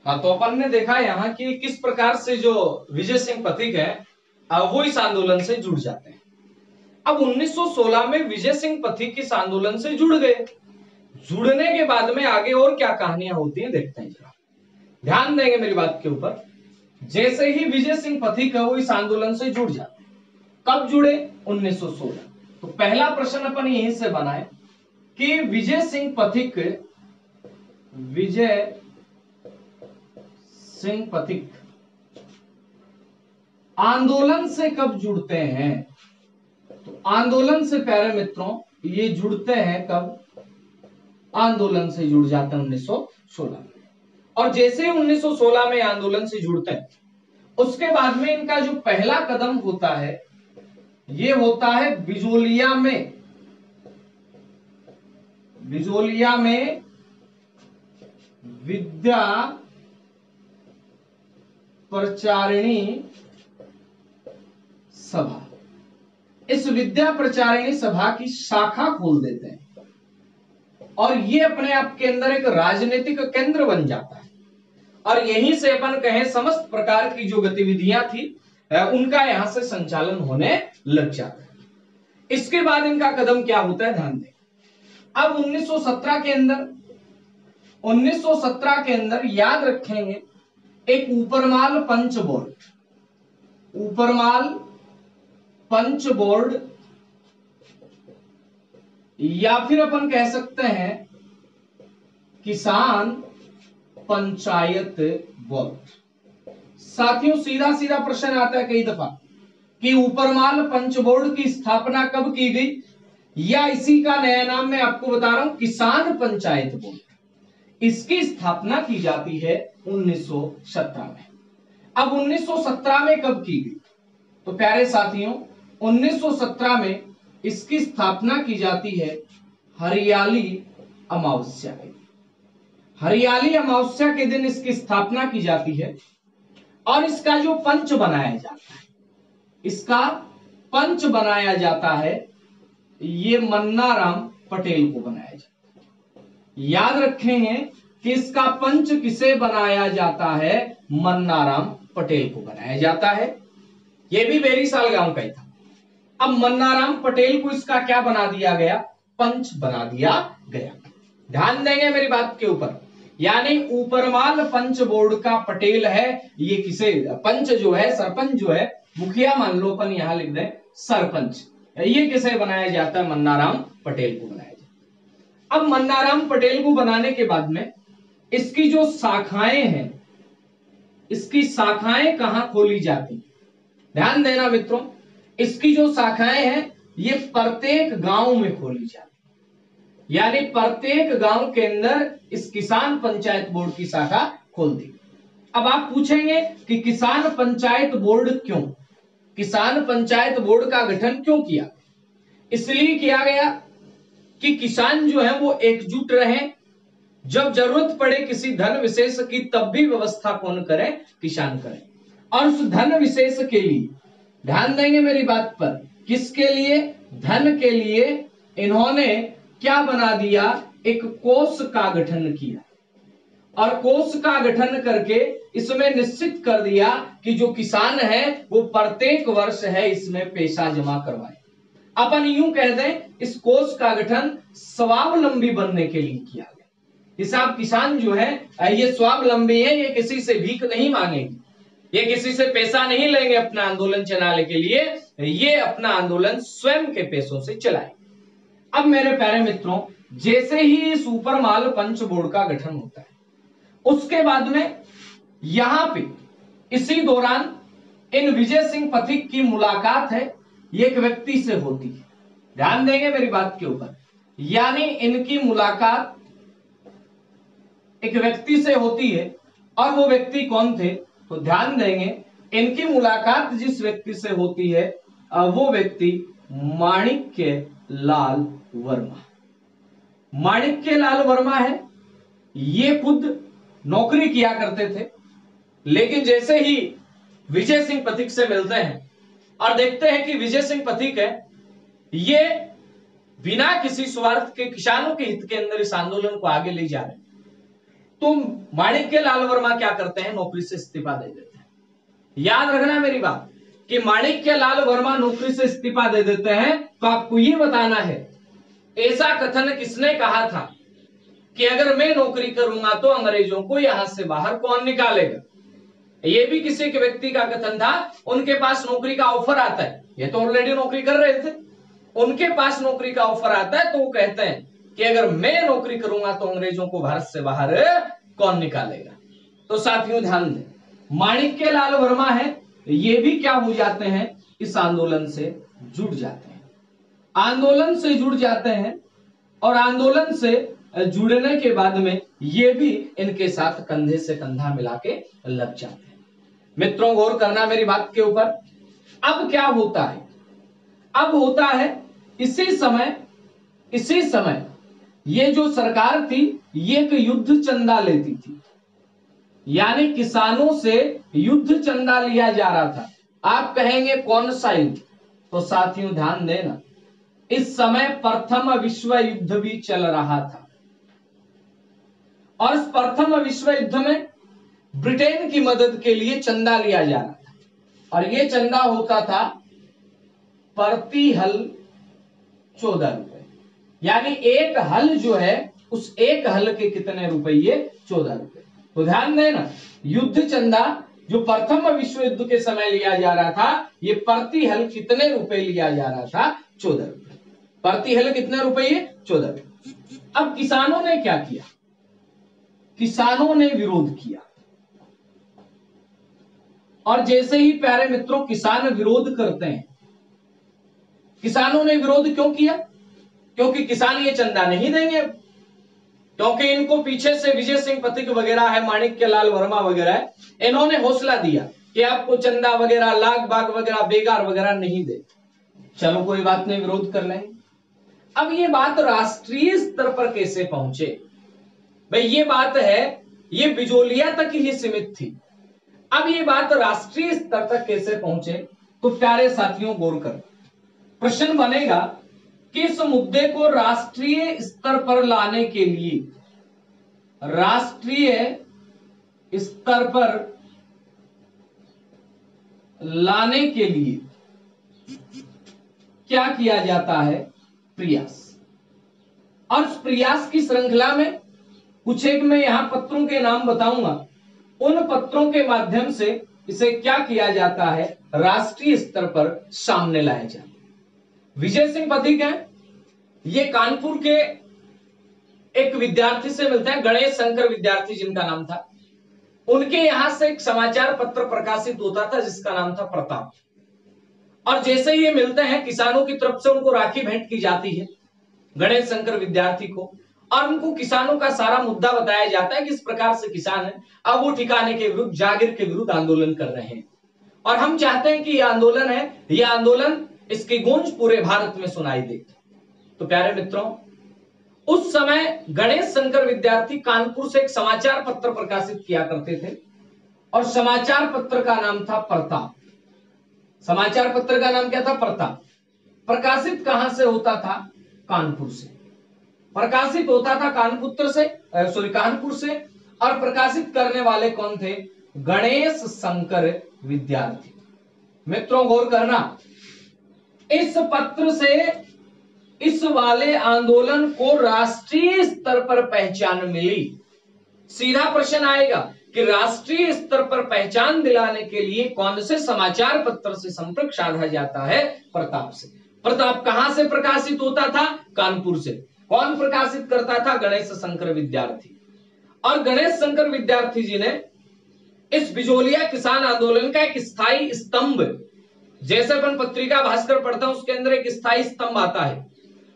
हाँ, तो अपन ने देखा यहाँ कि किस प्रकार से जो विजय सिंह पथिक है वो इस आंदोलन से जुड़ जाते हैं। अब 1916 में विजय सिंह पथिक इस आंदोलन से जुड़ गए। जुड़ने के बाद में आगे और क्या कहानियां होती हैं देखते हैं जरा, ध्यान देंगे मेरी बात के ऊपर। जैसे ही विजय सिंह पथिक है वो इस आंदोलन से जुड़ जाते हैं। कब जुड़े? 1916। तो पहला प्रश्न अपन यहीं से बनाए कि विजय सिंह पथिक आंदोलन से कब जुड़ते हैं? तो आंदोलन से प्यारे मित्रों ये जुड़ते हैं कब? आंदोलन से जुड़ जाते हैं 1916 में। और जैसे ही 1916 में आंदोलन से जुड़ते हैं उसके बाद में इनका जो पहला कदम होता है ये होता है बिजोलिया में विद्या प्रचारिणी सभा। इस विद्या प्रचारिणी सभा की शाखा खोल देते हैं और ये अपने आप के अंदर एक राजनीतिक केंद्र बन जाता है और यहीं से अपन कहें समस्त प्रकार की जो गतिविधियां थी उनका यहां से संचालन होने लग जाता है। इसके बाद इनका कदम क्या होता है ध्यान दें। अब 1917 के अंदर याद रखेंगे एक ऊपरमाल पंच बोर्ड या फिर अपन कह सकते हैं किसान पंचायत बोर्ड। साथियों सीधा सीधा प्रश्न आता है कई दफा कि ऊपरमाल पंच बोर्ड की स्थापना कब की गई, या इसी का नया नाम मैं आपको बता रहा हूं किसान पंचायत बोर्ड। इसकी स्थापना की जाती है 1917 में। अब 1917 में कब की गई? तो प्यारे साथियों 1917 में इसकी स्थापना की जाती है हरियाली अमावस्या के दिन। हरियाली अमावस्या के दिन इसकी स्थापना की जाती है और इसका जो पंच बनाया जाता है ये मन्नाराम पटेल को बनाया जाता है। याद रखेंगे कि इसका पंच किसे बनाया जाता है? मन्नाराम पटेल को बनाया जाता है। ये भी बेरीसाल गांव का ही था। अब मन्नाराम पटेल को इसका क्या बना दिया गया? पंच बना दिया गया। ध्यान देंगे मेरी बात के ऊपर, यानी ऊपरमाल पंच बोर्ड का पटेल है। ये किसे पंच जो है, सरपंच जो है, मुखिया मान लो अपन यहां लिख दें सरपंच, ये किसे बनाया जाता है? मन्नाराम पटेल को बनाया जाता है। अब मन्नाराम पटेल को बनाने के बाद में इसकी जो शाखाएं हैं, इसकी शाखाएं कहां खोली जाती? ध्यान देना मित्रों, इसकी जो शाखाएं हैं ये प्रत्येक गांव में खोली जाती, यानी प्रत्येक गांव के अंदर इस किसान पंचायत बोर्ड की शाखा खोल दी। अब आप पूछेंगे कि किसान पंचायत बोर्ड क्यों? किसान पंचायत बोर्ड का गठन क्यों किया? इसलिए किया गया कि किसान जो है वो एकजुट रहे, जब जरूरत पड़े किसी धन विशेष की तब भी व्यवस्था कौन करे? किसान करे। और उस धन विशेष के लिए ध्यान देंगे मेरी बात पर, किसके लिए? धन के लिए इन्होंने क्या बना दिया? एक कोष का गठन किया और कोष का गठन करके इसमें निश्चित कर दिया कि जो किसान है वो प्रत्येक वर्ष है इसमें पैसा जमा करवाए। अपन यूं कह दें इस कोष का गठन स्वावलंबी बनने के लिए किया गया। हिसाब किसान जो है ये स्वावलंबी है, ये किसी से भीख नहीं मांगेंगे, ये किसी से पैसा नहीं लेंगे अपना आंदोलन चलाने के लिए, ये अपना आंदोलन स्वयं के पैसों से चलाएंगे। अब मेरे प्यारे मित्रों जैसे ही इस ऊपरमाल पंच बोर्ड का गठन होता है उसके बाद में यहां पे इसी दौरान इन विजय सिंह पथिक की मुलाकात है ये एक व्यक्ति से होती है। ध्यान देंगे मेरी बात के ऊपर, यानी इनकी मुलाकात एक व्यक्ति से होती है और वो व्यक्ति कौन थे? तो ध्यान देंगे इनकी मुलाकात जिस व्यक्ति से होती है वो व्यक्ति माणिक्यलाल वर्मा। माणिक्यलाल वर्मा है, ये खुद नौकरी किया करते थे, लेकिन जैसे ही विजय सिंह पथिक से मिलते हैं और देखते हैं कि विजय सिंह पथिक है ये बिना किसी स्वार्थ के किसानों के हित के अंदर इस आंदोलन को आगे ले जा रहे हैं, तो माणिक्यलाल वर्मा क्या करते हैं, नौकरी से इस्तीफा दे देते हैं। याद रखना मेरी बात कि माणिक्यलाल वर्मा नौकरी से इस्तीफा दे देते हैं, तो आपको ये बताना है ऐसा कथन किसने कहा था कि अगर मैं नौकरी करूंगा तो अंग्रेजों को यहां से बाहर कौन निकालेगा। ये भी किसी के व्यक्ति का कथन था। उनके पास नौकरी का ऑफर आता है, ये तो ऑलरेडी नौकरी कर रहे थे, उनके पास नौकरी का ऑफर आता है, तो वो कहते हैं कि अगर मैं नौकरी करूंगा तो अंग्रेजों को भारत से बाहर कौन निकालेगा। तो साथियों ध्यान दें, माणिक्यलाल वर्मा है, ये भी क्या हो जाते हैं, इस आंदोलन से जुड़ जाते हैं, आंदोलन से जुड़ जाते हैं, और आंदोलन से जुड़ने के बाद में ये भी इनके साथ कंधे से कंधा मिला के लग जाते हैं। मित्रों गौर करना मेरी बात के ऊपर। अब क्या होता है, अब होता है इसी समय ये जो सरकार थी ये एक युद्ध चंदा लेती थी, यानी किसानों से युद्ध चंदा लिया जा रहा था। आप कहेंगे कौन सा युद्ध, तो साथियों ध्यान देना, इस समय प्रथम विश्व युद्ध भी चल रहा था, और इस प्रथम विश्व युद्ध में ब्रिटेन की मदद के लिए चंदा लिया जा रहा था, और यह चंदा होता था प्रति हल 14 रुपए, यानी एक हल जो है उस एक हल के कितने रुपये, 14 रुपए। तो ध्यान देना, युद्ध चंदा जो प्रथम विश्व युद्ध के समय लिया जा रहा था, ये प्रति हल कितने रुपए लिया जा रहा था, 14 रुपए। प्रति हल कितने रुपये, 14 रुपए। अब किसानों ने क्या किया, किसानों ने विरोध किया, और जैसे ही प्यारे मित्रों किसान विरोध करते हैं, किसानों ने विरोध क्यों किया, क्योंकि किसान ये चंदा नहीं देंगे, क्योंकि इनको पीछे से विजय सिंह पथिक वगैरह है, माणिक्यलाल वर्मा वगैरह है, इन्होंने हौसला दिया कि आपको चंदा वगैरह, लाग बाग वगैरह, बेगार वगैरह नहीं दे। चलो कोई बात नहीं, विरोध कर लेंगे। अब ये बात राष्ट्रीय स्तर पर कैसे पहुंचे, भाई ये बात है ये बिजोलिया तक ही सीमित थी, अब ये बात राष्ट्रीय स्तर तक कैसे पहुंचे, तो प्यारे साथियों गौर कर, प्रश्न बनेगा कि इस मुद्दे को राष्ट्रीय स्तर पर लाने के लिए, राष्ट्रीय स्तर पर लाने के लिए क्या किया जाता है, प्रयास। और इस प्रयास की श्रृंखला में कुछ एक मैं यहां पत्रों के नाम बताऊंगा, उन पत्रों के माध्यम से इसे क्या किया जाता है, राष्ट्रीय स्तर पर सामने लाया जाता है। विजय सिंह पथिक हैं, ये कानपुर के एक विद्यार्थी से मिलते हैं, गणेश शंकर विद्यार्थी जिनका नाम था, उनके यहां से एक समाचार पत्र प्रकाशित होता था जिसका नाम था प्रताप। और जैसे ही ये मिलते हैं, किसानों की तरफ से उनको राखी भेंट की जाती है गणेश शंकर विद्यार्थी को, और उनको किसानों का सारा मुद्दा बताया जाता है कि इस प्रकार से किसान है, अब वो ठिकाने के विरुद्ध, जागीर के विरुद्ध आंदोलन कर रहे हैं, और हम चाहते हैं कि यह आंदोलन है, यह आंदोलन इसकी गूंज पूरे भारत में सुनाई दे। तो प्यारे मित्रों, उस समय गणेश शंकर विद्यार्थी कानपुर से एक समाचार पत्र प्रकाशित किया करते थे, और समाचार पत्र का नाम था प्रताप। समाचार पत्र का नाम क्या था, प्रताप। प्रकाशित कहां से होता था, कानपुर से। प्रकाशित होता था कानपुर से, और प्रकाशित करने वाले कौन थे, गणेश शंकर विद्यार्थी। मित्रों गौर करना, इस पत्र से इस वाले आंदोलन को राष्ट्रीय स्तर पर पहचान मिली। सीधा प्रश्न आएगा कि राष्ट्रीय स्तर पर पहचान दिलाने के लिए कौन से समाचार पत्र से संपर्क साधा जाता है, प्रताप से। प्रताप कहां से प्रकाशित होता था, कानपुर से। कौन प्रकाशित करता था, गणेश शंकर विद्यार्थी। और गणेश शंकर विद्यार्थी जी ने इस बिजोलिया किसान आंदोलन का एक स्थायी स्तंभ, जैसे अपन पत्रिका भास्कर पढ़ते हैं उसके अंदर एक स्थायी स्तंभ आता है,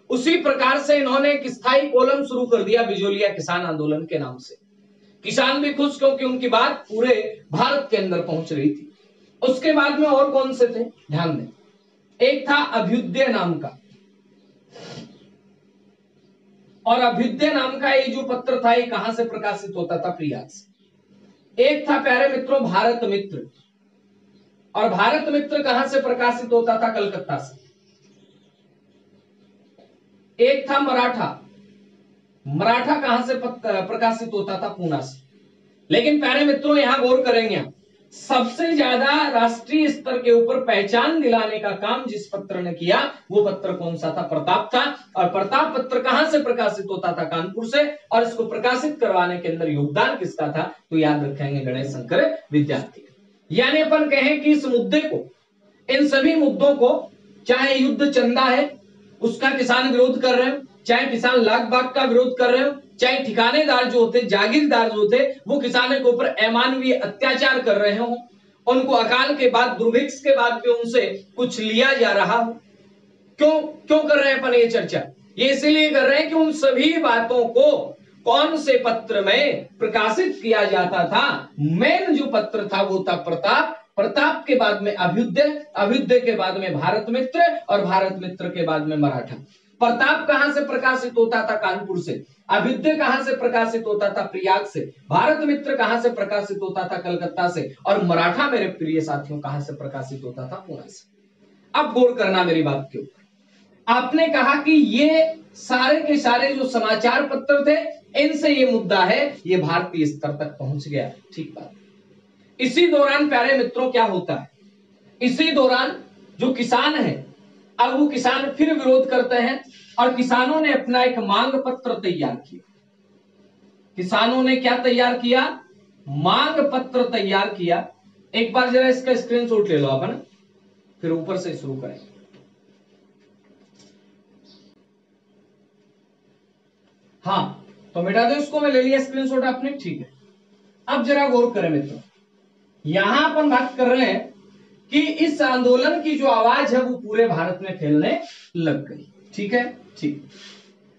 उसी प्रकार से इन्होंने एक स्थायी कॉलम शुरू कर दिया बिजोलिया किसान आंदोलन के नाम से। किसान भी खुश, क्योंकि उनकी बात पूरे भारत के अंदर पहुंच रही थी। उसके बाद में और कौन से थे, ध्यान दें। एक था अभ्युदय नाम का, और अभ्युदय नाम का ये जो पत्र था, ये कहां से प्रकाशित होता था, प्रयास। एक था प्यारे मित्रों भारत मित्र, और भारत मित्र कहां से प्रकाशित होता था, कलकत्ता से। एक था मराठा, मराठा कहां से प्रकाशित होता था? पूना से। लेकिन प्यारे मित्रों यहां गौर करेंगे, सबसे ज्यादा राष्ट्रीय स्तर के ऊपर पहचान दिलाने का काम जिस पत्र ने किया वो पत्र कौन सा था? प्रताप था। और प्रताप पत्र कहां से प्रकाशित होता था? कानपुर से। और इसको प्रकाशित करवाने के अंदर योगदान किसका था? तो याद रखेंगे गणेश शंकर विद्यार्थी। यानी अपन कहें कि इस मुद्दे को, इन सभी मुद्दों को, चाहे युद्ध चंदा है उसका किसान विरोध कर रहे हो, चाहे किसान लाख बाग का विरोध कर रहे हो, चाहे ठिकानेदार जो होते, जागीरदार जो होते, वो किसानों के ऊपर अमानवीय अत्याचार कर रहे हो, उनको अकाल के बाद, दुर्भिक्ष के बाद भी उनसे कुछ लिया जा रहा हो, क्यों क्यों कर रहे हैं अपन ये चर्चा? ये इसलिए कर रहे हैं कि उन सभी बातों को कौन से पत्र में प्रकाशित किया जाता था? मेन जो पत्र था वो था प्रताप। प्रताप के बाद में अभ्युदय, अभ्युदय के बाद में भारत मित्र, और भारत मित्र के बाद में मराठा। प्रताप कहां से प्रकाशित होता था? कानपुर से। अभ्युदय कहां से प्रकाशित होता था? प्रयाग से। भारत मित्र कहां से प्रकाशित होता था? कलकत्ता से। और मराठा मेरे प्रिय साथियों कहां से प्रकाशित होता था? पुणे से। अब गौर करना मेरी बात के ऊपर। आपने कहा कि ये सारे के सारे जो समाचार पत्र थे, इनसे ये मुद्दा है, ये भारतीय स्तर तक पहुंच गया। ठीक बात। इसी दौरान प्यारे मित्रों क्या होता है? इसी दौरान जो किसान है, अब वो किसान फिर विरोध करते हैं और किसानों ने अपना एक मांग पत्र तैयार किया। किसानों ने क्या तैयार किया? मांग पत्र तैयार किया। एक बार जरा इसका स्क्रीनशॉट ले लो आप, है ना, फिर ऊपर से शुरू करें। हाँ, तो मिटा दो इसको, मैं ले लिया स्क्रीनशॉट आपने, ठीक है। अब जरा गौर करें मित्रों, यहां अपन बात कर रहे हैं कि इस आंदोलन की जो आवाज है वो पूरे भारत में फैलने लग गई। ठीक है, ठीक।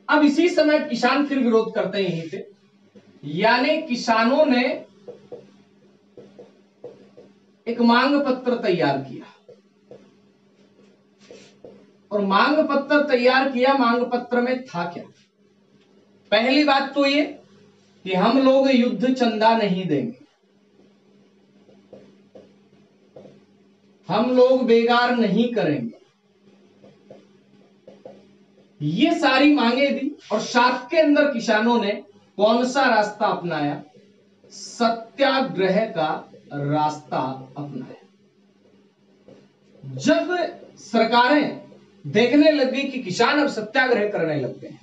अब इसी समय किसान फिर विरोध करते हैं यहीं पे, यानी किसानों ने एक मांग पत्र तैयार किया। और मांग पत्र तैयार किया, मांग पत्र में था क्या? पहली बात तो ये कि हम लोग युद्ध चंदा नहीं देंगे, हम लोग बेगार नहीं करेंगे, ये सारी मांगे दी। और साथ के अंदर किसानों ने कौन सा रास्ता अपनाया? सत्याग्रह का रास्ता अपनाया। जब सरकारें देखने लगी कि किसान अब सत्याग्रह करने लगते हैं,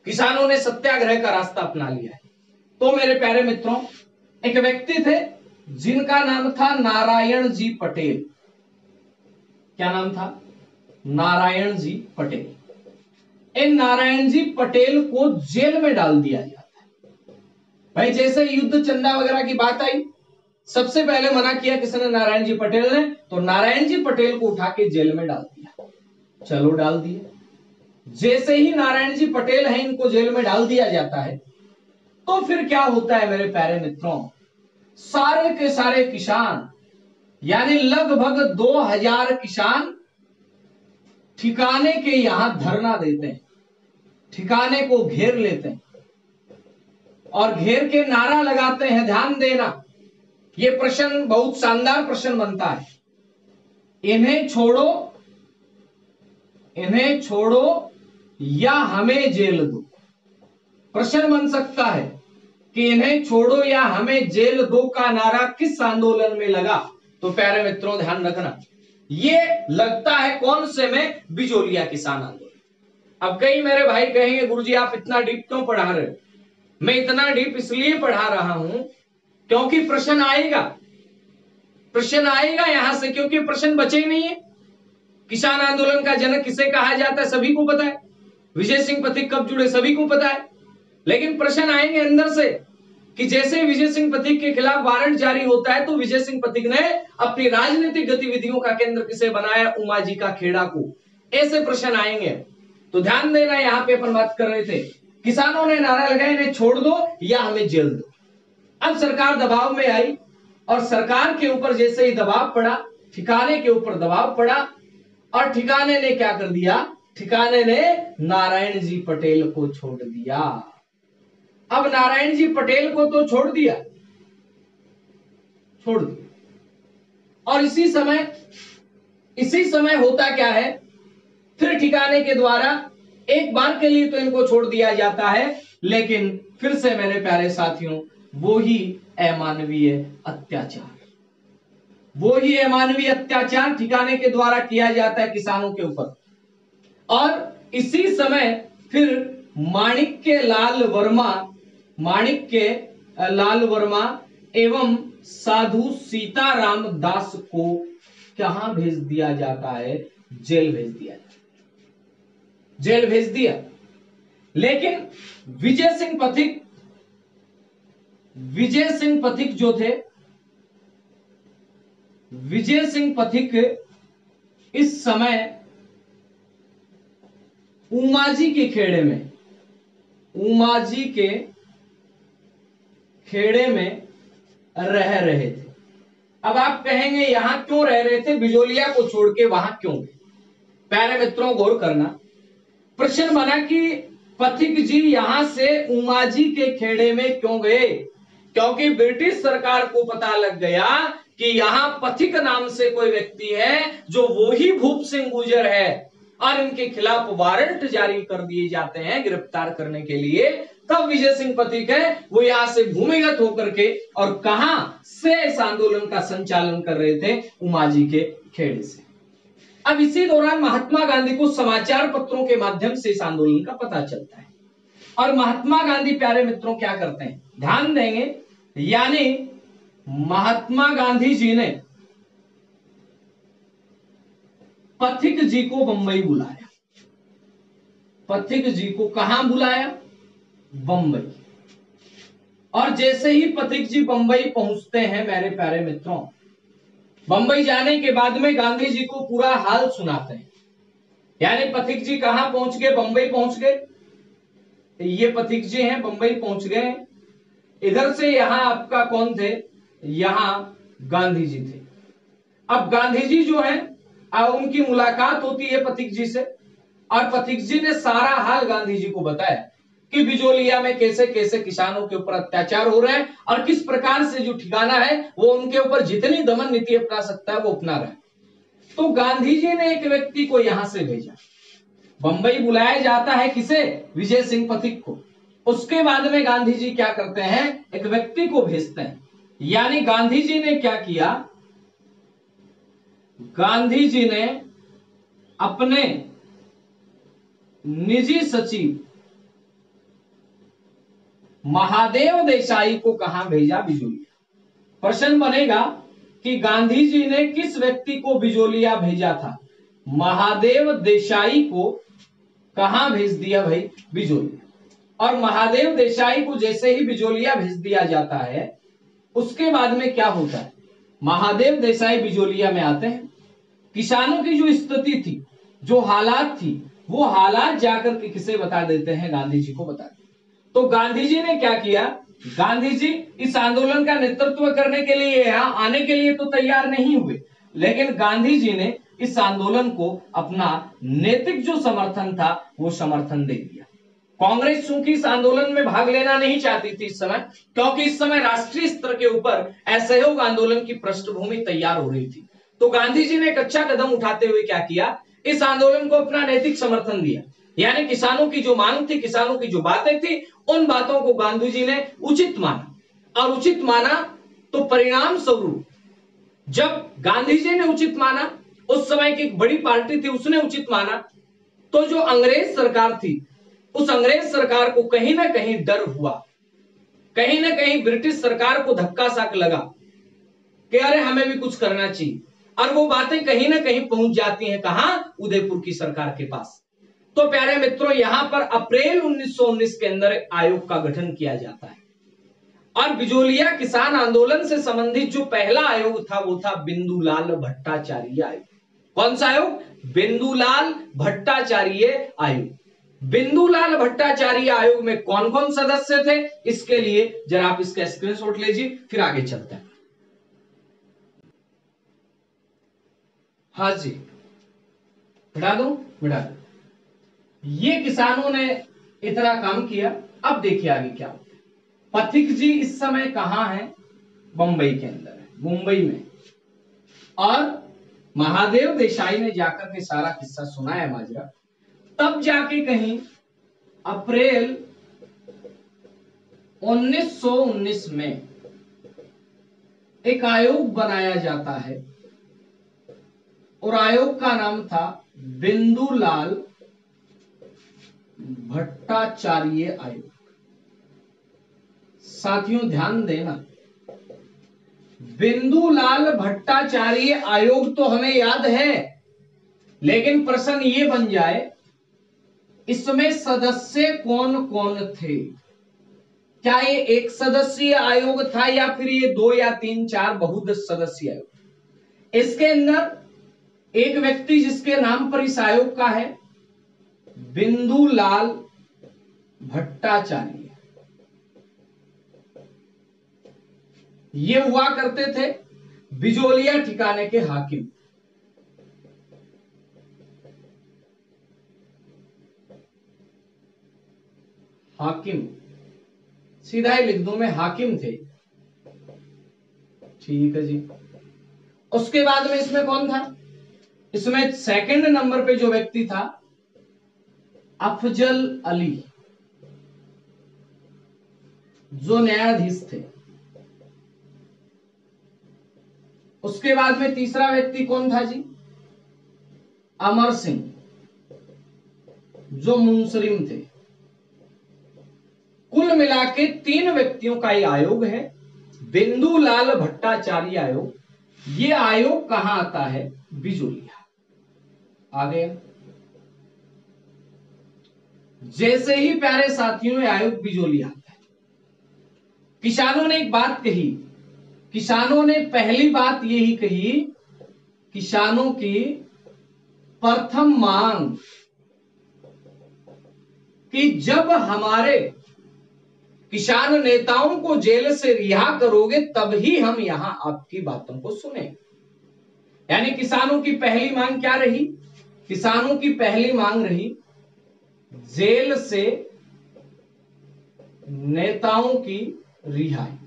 किसानों ने सत्याग्रह का रास्ता अपना लिया है, तो मेरे प्यारे मित्रों, एक व्यक्ति थे जिनका नाम था नारायण जी पटेल। क्या नाम था? नारायण जी पटेल। इन नारायण जी पटेल को जेल में डाल दिया जाता है। भाई जैसे युद्ध चंदा वगैरह की बात आई, सबसे पहले मना किया किसने? नारायण जी पटेल ने। तो नारायण जी पटेल को उठा के जेल में डाल दिया। चलो डाल दिया। जैसे ही नारायण जी पटेल है, इनको जेल में डाल दिया जाता है, तो फिर क्या होता है मेरे प्यारे मित्रों? सारे के सारे किसान, यानी लगभग 2000 किसान ठिकाने के यहां धरना देते हैं, ठिकाने को घेर लेते हैं और घेर के नारा लगाते हैं। ध्यान देना, यह प्रश्न बहुत शानदार प्रश्न बनता है। इन्हें छोड़ो, इन्हें छोड़ो या हमें जेल दो। प्रश्न बन सकता है कि इन्हें छोड़ो या हमें जेल दो का नारा किस आंदोलन में लगा? तो प्यारे मित्रों ध्यान रखना, ये लगता है कौन से में? बिजोलिया किसान आंदोलन। अब कई मेरे भाई कहेंगे गुरुजी आप इतना डीप क्यों पढ़ा रहे हो? मैं इतना डीप इसलिए पढ़ा रहा हूं क्योंकि प्रश्न आएगा, प्रश्न आएगा यहां से, क्योंकि प्रश्न बचे ही नहीं है। किसान आंदोलन का जनक किसे कहा जाता है सभी को पता है, विजय सिंह पथिक कब जुड़े सभी को पता है। लेकिन प्रश्न आएंगे अंदर से कि जैसे विजय सिंह पथिक के खिलाफ वारंट जारी होता है, तो विजय सिंह पथिक ने अपनी राजनीतिक गतिविधियों का केंद्र किसे बनाया? उमा जी का खेड़ा को। ऐसे प्रश्न आएंगे। तो ध्यान देना, यहां पे अपन बात कर रहे थे, किसानों ने नारा लगाया इन्हें छोड़ दो या हमें जेल दो। अब सरकार दबाव में आई और सरकार के ऊपर जैसे ही दबाव पड़ा, ठिकाने के ऊपर दबाव पड़ा, और ठिकाने ने क्या कर दिया? ठिकाने ने नारायण जी पटेल को छोड़ दिया। अब नारायण जी पटेल को तो छोड़ दिया, छोड़ दिया। और इसी समय होता क्या है? फिर ठिकाने के द्वारा एक बार के लिए तो इनको छोड़ दिया जाता है, लेकिन फिर से मेरे प्यारे साथियों, वो ही अमानवीय अत्याचार, वो ही अमानवीय अत्याचार ठिकाने के द्वारा किया जाता है किसानों के ऊपर। और इसी समय फिर माणिक्य लाल वर्मा एवं साधु सीताराम दास को कहां भेज दिया जाता है? जेल भेज दिया, जेल भेज दिया। लेकिन विजय सिंह पथिक जो थे, विजय सिंह पथिक इस समय उमाजी के खेड़े में रह रहे थे। अब आप कहेंगे यहां क्यों रह रहे थे, बिजोलिया को छोड़ के वहां क्यों गए? प्यारे मित्रों गौर करना, प्रश्न बना कि पथिक जी यहां से उमाजी के खेड़े में क्यों गए? क्योंकि ब्रिटिश सरकार को पता लग गया कि यहां पथिक नाम से कोई व्यक्ति है जो वो ही भूप सिंह गुर्जर है, और इनके खिलाफ वारंट जारी कर दिए जाते हैं गिरफ्तार करने के लिए। तब विजय सिंह पथिक है वो यहां से भूमिगत होकर के और कहां से इस आंदोलन का संचालन कर रहे थे? उमाजी के खेड़े से। अब इसी दौरान महात्मा गांधी को समाचार पत्रों के माध्यम से इस आंदोलन का पता चलता है, और महात्मा गांधी प्यारे मित्रों क्या करते हैं, ध्यान देंगे, यानी महात्मा गांधी जी ने पथिक जी को बंबई बुलाया। पथिक जी को कहां बुलाया? बंबई। और जैसे ही पथिक जी बंबई पहुंचते हैं मेरे प्यारे मित्रों, बंबई जाने के बाद में गांधी जी को पूरा हाल सुनाते हैं। यानी पथिक जी कहां पहुंच गए? बंबई पहुंच गए। ये पथिक जी हैं, बंबई पहुंच गए। इधर से यहां आपका कौन थे? यहां गांधी जी थे। अब गांधी जी जो है उनकी मुलाकात होती है पथिक जी से, और पथिक जी ने सारा हाल गांधी जी को बताया कि बिजोलिया में कैसे कैसे किसानों के ऊपर अत्याचार हो रहा है, और किस प्रकार से जो ठिकाना है वो उनके ऊपर जितनी दमन नीति अपना सकता है वो अपना रहा है। तो गांधी जी ने एक व्यक्ति को यहां से भेजा, बंबई बुलाया जाता है किसे? विजय सिंह पथिक को। उसके बाद में गांधी जी क्या करते हैं? एक व्यक्ति को भेजते हैं। यानी गांधी जी ने क्या किया? गांधी जी ने अपने निजी सचिव महादेव देसाई को कहां भेजा? बिजोलिया। प्रश्न बनेगा कि गांधी जी ने किस व्यक्ति को बिजोलिया भेजा था? महादेव देसाई को कहां भेज दिया भाई? बिजोलिया। और महादेव देसाई को जैसे ही बिजोलिया भेज दिया जाता है, उसके बाद में क्या होता है? महादेव देसाई बिजोलिया में आते हैं। किसानों की जो स्थिति थी, जो हालात थी, वो हालात जाकर के किसे बता देते हैं? गांधी जी को बता देते। तो गांधी जी ने क्या किया? गांधी जी इस आंदोलन का नेतृत्व करने के लिए यहां आने के लिए तो तैयार नहीं हुए, लेकिन गांधी जी ने इस आंदोलन को अपना नैतिक जो समर्थन था वो समर्थन दे दिया। कांग्रेस चूंकि इस आंदोलन में भाग लेना नहीं चाहती थी इस समय, क्योंकि इस समय राष्ट्रीय स्तर के ऊपर असहयोग आंदोलन की पृष्ठभूमि तैयार हो रही थी, तो गांधी जी ने एक अच्छा कदम उठाते हुए क्या किया? इस आंदोलन को अपना नैतिक समर्थन दिया। यानी किसानों की जो मांग थी, किसानों की जो बातें थी, उन बातों को गांधी जी ने उचित माना, और उचित माना तो परिणाम स्वरूप जब गांधी जी ने उचित माना, उस समय की एक बड़ी पार्टी थी उसने उचित माना, तो जो अंग्रेज सरकार थी उस अंग्रेज सरकार को कहीं ना कहीं डर हुआ, कहीं ना कहीं ब्रिटिश सरकार को धक्का सा लगा कि अरे हमें भी कुछ करना चाहिए, और वो बातें कहीं ना कहीं पहुंच जाती हैं कहां? उदयपुर की सरकार के पास। तो प्यारे मित्रों, यहां पर अप्रैल 1919 के अंदर आयोग का गठन किया जाता है, और बिजोलिया किसान आंदोलन से संबंधित जो पहला आयोग था वो था बिंदुलाल भट्टाचार्य आयोग। कौन सा आयोग? बिंदुलाल भट्टाचार्य आयोग। बिंदुलाल भट्टाचार्य आयोग में कौन कौन सदस्य थे? इसके लिए जरा आप इसका स्क्रीनशॉट लीजिए, फिर आगे चलते हैं। हाँ जी, बिठा दो, बिठा दो। ये किसानों ने इतना काम किया। अब देखिए आगे क्या होता है। पथिक जी इस समय कहां है? बंबई के अंदर है, मुंबई में। और महादेव देसाई ने जाकर के सारा किस्सा सुनाया माजरा। तब जाके कहीं अप्रैल 1919 में एक आयोग बनाया जाता है और आयोग का नाम था बिंदुलाल भट्टाचार्य आयोग। साथियों ध्यान देना, बिंदुलाल भट्टाचार्य आयोग तो हमें याद है, लेकिन प्रश्न ये बन जाए इसमें सदस्य कौन कौन थे। क्या ये एक सदस्यीय आयोग था या फिर ये 2 या 3 4 बहुत सदस्यीय आयोग। इसके अंदर एक व्यक्ति जिसके नाम पर इस आयोग का है बिंदुलाल भट्टाचार्य, ये हुआ करते थे बिजोलिया ठिकाने के हाकिम। हाकिम सीधा ही लिख दूं मैं, हाकिम थे, ठीक है जी। उसके बाद में इसमें कौन था, इसमें सेकंड नंबर पे जो व्यक्ति था अफजल अली, जो न्यायाधीश थे। उसके बाद में तीसरा व्यक्ति कौन था जी, अमर सिंह, जो मुंसरिम थे। कुल मिला के 3 व्यक्तियों का यह आयोग है, बिंदुलाल भट्टाचार्य आयोग। ये आयोग कहां आता है, बिजोलिया। आ गया। जैसे ही प्यारे साथियों ये आयोग बिजोलिया आता है, किसानों ने एक बात कही, किसानों ने पहली बात यही कही, किसानों की प्रथम मांग कि जब हमारे किसान नेताओं को जेल से रिहा करोगे तब ही हम यहां आपकी बातों को सुने। यानी किसानों की पहली मांग क्या रही, किसानों की पहली मांग रही जेल से नेताओं की रिहाई।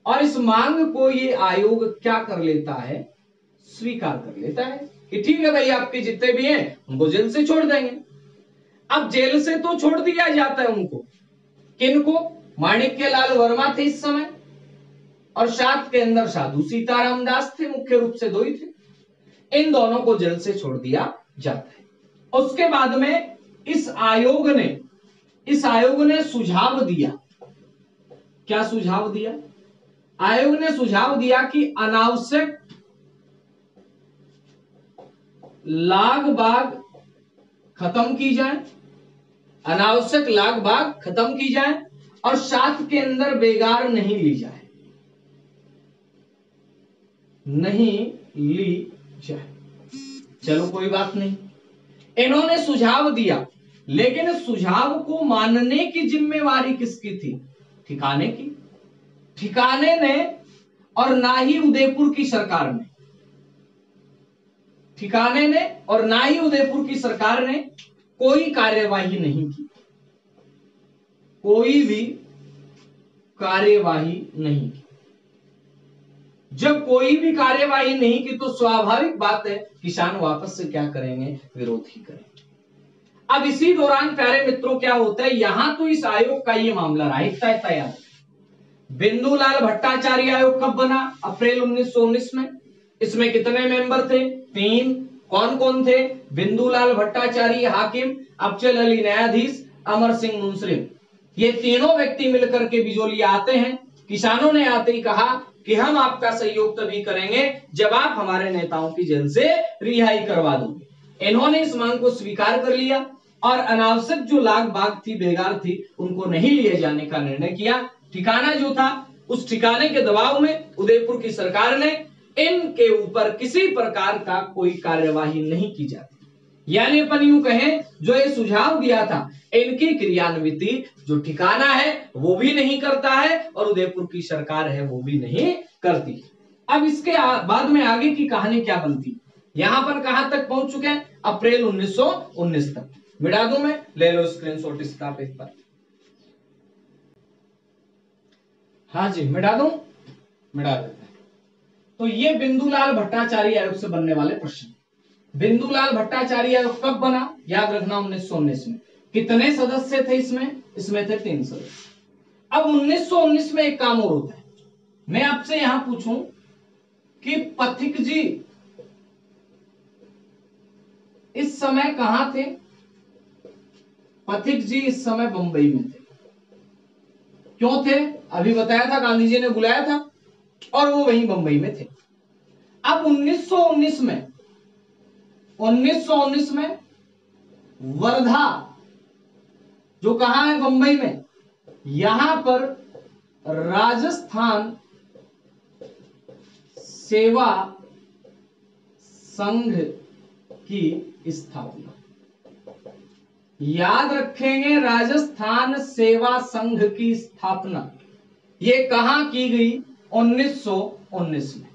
और इस मांग को ये आयोग क्या कर लेता है, स्वीकार कर लेता है कि ठीक है भाई, आपके जितने भी हैं उनको जेल से छोड़ देंगे। अब जेल से तो छोड़ दिया जाता है उनको, किनको, माणिक्यलाल वर्मा थे इस समय, और साथ के अंदर साधु सीताराम दास थे, मुख्य रूप से 2 ही थे। इन दोनों को जेल से छोड़ दिया जाता है। उसके बाद में इस आयोग ने सुझाव दिया। क्या सुझाव दिया, आयोग ने सुझाव दिया कि अनावश्यक लाग बाग खत्म की जाए, अनावश्यक लाग बाग खत्म की जाए और साथ के अंदर बेगार नहीं ली जाए, नहीं ली जाए। चलो कोई बात नहीं, इन्होंने सुझाव दिया, लेकिन सुझाव को मानने की जिम्मेवारी किसकी थी, ठिकाने की। ठिकाने ने और ना ही उदयपुर की सरकार ने, ठिकाने ने और ना ही उदयपुर की सरकार ने कोई कार्यवाही नहीं की, कोई भी कार्यवाही नहीं की। जब कोई भी कार्यवाही नहीं की तो स्वाभाविक बात है किसान वापस से क्या करेंगे, विरोध ही करेंगे। अब इसी दौरान प्यारे मित्रों क्या होता है, यहां तो इस आयोग का ये मामला रहा तैयार। बिंदुलाल भट्टाचार्य आयोग कब बना, अप्रैल 1919 में। इसमें कितने मेंबर थे, 3। कौन कौन थे, बिंदुलाल भट्टाचार्य हाकिम, अफजल अली न्यायाधीश, अमर सिंह मुंसरिम। ये तीनों व्यक्ति मिलकर के बिजोलिया आते हैं। किसानों ने आते ही कहा कि हम आपका सहयोग तभी करेंगे जब आप हमारे नेताओं की जेल से रिहाई करवा दोगे। इन्होंने इस मांग को स्वीकार कर लिया और अनावश्यक जो लाग बाग थी, बेगार थी, उनको नहीं लिए जाने का निर्णय किया। ठिकाना जो था, उस ठिकाने के दबाव में उदयपुर की सरकार ने इनके ऊपर किसी प्रकार का कोई कार्यवाही नहीं की जाती। यानी अपन यूं कहें, जो ये सुझाव दिया था इनकी क्रियान्विति जो ठिकाना है वो भी नहीं करता है और उदयपुर की सरकार है वो भी नहीं करती। अब इसके बाद में आगे की कहानी क्या बनती, यहां पर कहां तक पहुंच चुके हैं, अप्रैल 1919 तक। मिटा दूं मैं, ले लो स्क्रीनशॉट इसका पेपर। हाँ जी, मिटा दूं, मिटा देते हैं। तो ये बिंदुलाल भट्टाचार्य आयोग से बनने वाले प्रश्न। बिंदुलाल भट्टाचार्य आयोग कब बना, याद रखना 1919 में। कितने सदस्य थे इसमें? इसमें थे 3 सदस्य। अब 1919 में एक काम और होता है, मैं आपसे यहां पूछूं कि पथिक जी इस समय कहां थे? पथिक जी इस समय बंबई में थे। क्यों थे? अभी बताया था, गांधी जी ने बुलाया था और वो वहीं बंबई में थे। अब 1919 में वर्धा जो कहां है? बंबई में। यहां पर राजस्थान सेवा संघ की स्थापना। याद रखेंगे, राजस्थान सेवा संघ की स्थापना ये कहां की गई? 1919 में।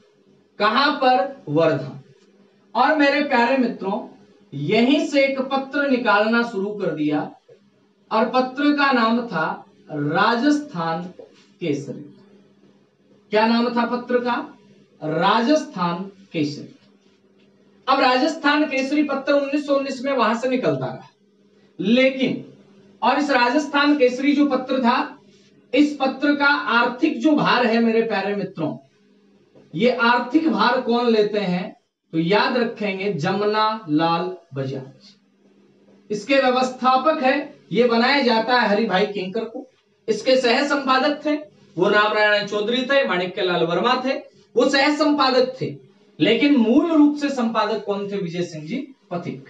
कहां पर? वर्धा। और मेरे प्यारे मित्रों, यहीं से एक पत्र निकालना शुरू कर दिया और पत्र का नाम था राजस्थान केसरी। क्या नाम था पत्र का? राजस्थान केसरी। अब राजस्थान केसरी पत्र 1919 में वहां से निकलता रहा, लेकिन और इस राजस्थान केसरी जो पत्र था, इस पत्र का आर्थिक जो भार है मेरे प्यारे मित्रों, ये आर्थिक भार कौन लेते हैं? तो याद रखेंगे जमुना लाल बजाज। इसके व्यवस्थापक है, ये बनाया जाता है हरिभाई किंकर को। इसके सह संपादक थे वो रामनारायण चौधरी थे, माणिक्यलाल वर्मा थे, वो सह संपादक थे। लेकिन मूल रूप से संपादक कौन थे? विजय सिंह जी पथिक।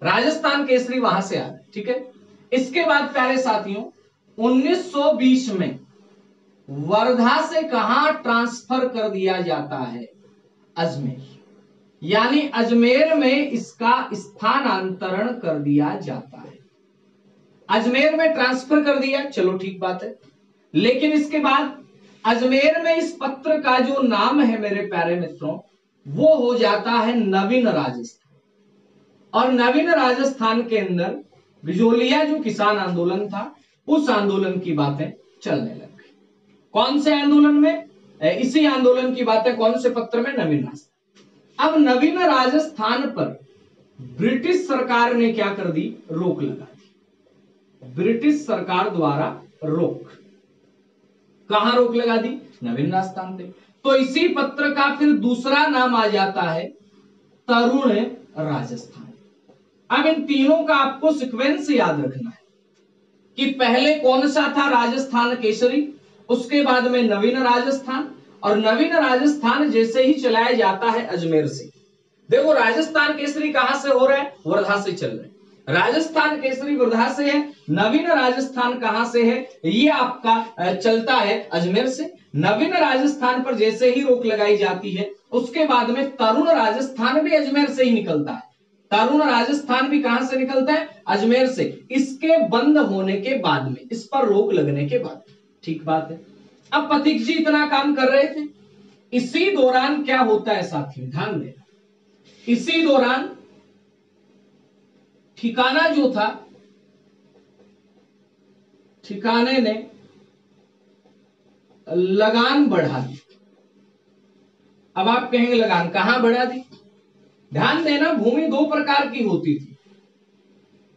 राजस्थान केसरी वहां से आ गए, ठीक है। इसके बाद प्यारे साथियों, 1920 में वर्धा से कहां ट्रांसफर कर दिया जाता है? अजमेर। यानी अजमेर में इसका स्थानांतरण कर दिया जाता है। अजमेर में ट्रांसफर कर दिया, चलो ठीक बात है। लेकिन इसके बाद अजमेर में इस पत्र का जो नाम है मेरे प्यारे मित्रों, वो हो जाता है नवीन राजस्थान। और नवीन राजस्थान के अंदर बिजोलिया जो किसान आंदोलन था, उस आंदोलन की बातें चलने लग गई। कौन से आंदोलन में? इसी आंदोलन की बातें कौन से पत्र में? नवीन राजस्थान। अब नवीन राजस्थान पर ब्रिटिश सरकार ने क्या कर दी? रोक लगा दी। ब्रिटिश सरकार द्वारा रोक। कहां रोक लगा दी? नवीन राजस्थान पे। तो इसी पत्र का फिर दूसरा नाम आ जाता है तरुण राजस्थान। अब इन तीनों का आपको सीक्वेंस याद रखना है कि पहले कौन सा था? राजस्थान केसरी, उसके बाद में नवीन राजस्थान, और नवीन राजस्थान जैसे ही चलाया जाता है अजमेर से। देखो राजस्थान केसरी कहां से हो रहा है? वर्धा से चल रहा है। राजस्थान केसरी वर्धा से है, नवीन राजस्थान कहां से है? ये आपका चलता है अजमेर से। नवीन राजस्थान पर जैसे ही रोक लगाई जाती है, उसके बाद में तरुण राजस्थान भी अजमेर से ही निकलता है। तरुण राजस्थान भी कहां से निकलता है? अजमेर से। इसके बंद होने के बाद में, इस पर रोक लगने के बाद, ठीक बात है। अब पथिक जी इतना काम कर रहे थे, इसी दौरान क्या होता है साथियों, ध्यान देना। इसी दौरान ठिकाना जो था, ठिकाने ने लगान बढ़ा दी। अब आप कहेंगे लगान कहां बढ़ा दी? ध्यान देना, भूमि दो प्रकार की होती थी,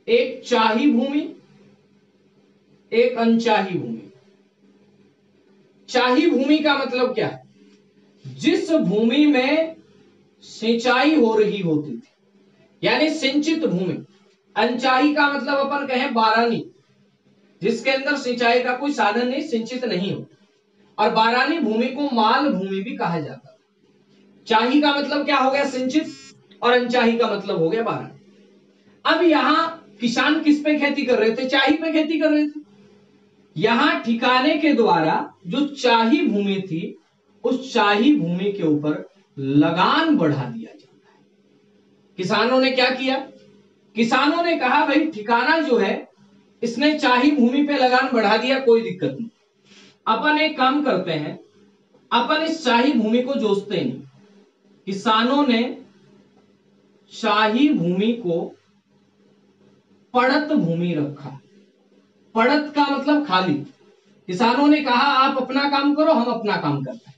एक चाही भूमि, एक अनचाही भूमि। चाही भूमि का मतलब क्या है? जिस भूमि में सिंचाई हो रही होती थी, यानी सिंचित भूमि। अनचाही का मतलब अपन कहें बारानी, जिसके अंदर सिंचाई का कोई साधन नहीं, सिंचित नहीं हो। और बारानी भूमि को माल भूमि भी कहा जाता है। चाही का मतलब क्या हो गया? सिंचित, और अनचाही का मतलब हो गया बारानी। अब यहां किसान किस पे खेती कर रहे थे? चाही पे खेती कर रहे थे। यहां ठिकाने के द्वारा जो चाही भूमि थी, उस चाही भूमि के ऊपर लगान बढ़ा दिया जाता है। किसानों ने क्या किया? किसानों ने कहा भाई ठिकाना जो है, इसने चाही भूमि पे लगान बढ़ा दिया, कोई दिक्कत नहीं। अपन एक काम करते हैं, अपन इस चाही भूमि को जोतते नहीं। किसानों ने चाही भूमि को पड़त भूमि रखा। पड़त का मतलब खाली। किसानों ने कहा आप अपना काम करो, हम अपना काम करते हैं।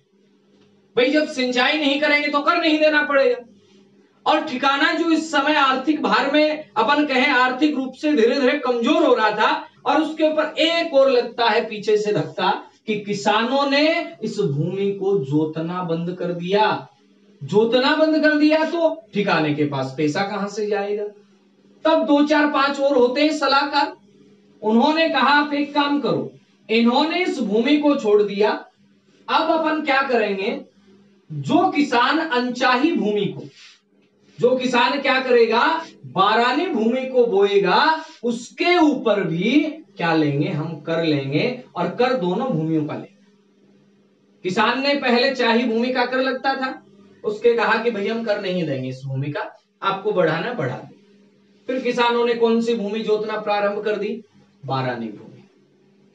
भाई जब सिंचाई नहीं करेंगे तो कर नहीं देना पड़ेगा। और ठिकाना जो इस समय आर्थिक भार में अपन कहें आर्थिक रूप से धीरे धीरे कमजोर हो रहा था, और उसके ऊपर एक और लगता है पीछे से धक्का कि किसानों ने इस भूमि को जोतना बंद कर दिया। जोतना बंद कर दिया तो ठिकाने के पास पैसा कहां से जाएगा। तब 2 4 5 और होते हैं सलाहकार, उन्होंने कहा आप एक काम करो, इन्होंने इस भूमि को छोड़ दिया, अब अपन क्या करेंगे, जो किसान अनचाही भूमि को, जो किसान क्या करेगा, बारानी भूमि को बोएगा, उसके ऊपर भी क्या लेंगे, हम कर लेंगे, और कर दोनों भूमियों का लेंगे। किसान ने पहले चाही भूमि का कर लगता था, उसके कहा कि भैया हम कर नहीं देंगे इस भूमि का, आपको बढ़ाना बढ़ा दे। फिर किसानों ने कौन सी भूमि जोतना प्रारंभ कर दी, बारानी भूमि,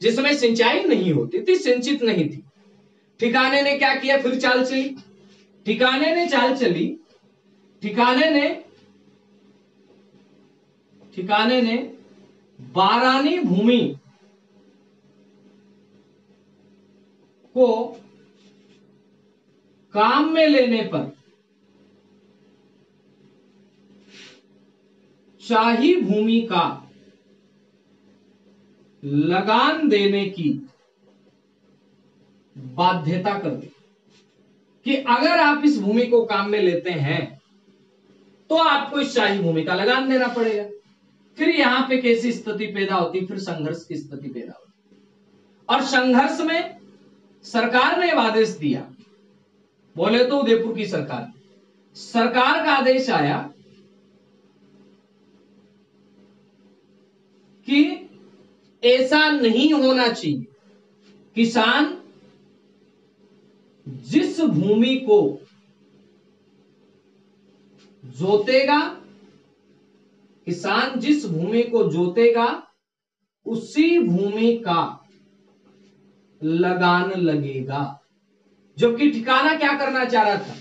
जिसमें सिंचाई नहीं होती थी, सिंचित नहीं थी। ठिकाने ने क्या किया, फिर चाल चली, ठिकाने ने चाल चली, ठिकाने ने बारानी भूमि को काम में लेने पर चाही भूमि का लगान देने की बाध्यता कर दी कि अगर आप इस भूमि को काम में लेते हैं तो आपको इस शाही भूमि का लगान देना पड़ेगा। फिर यहां पे कैसी स्थिति पैदा होती, फिर संघर्ष की स्थिति पैदा होती, और संघर्ष में सरकार ने आदेश दिया, बोले तो उदयपुर की सरकार का आदेश आया कि ऐसा नहीं होना चाहिए, किसान जिस भूमि को जोतेगा, किसान जिस भूमि को जोतेगा उसी भूमि का लगान लगेगा। जबकि ठिकाना क्या करना चाह रहा था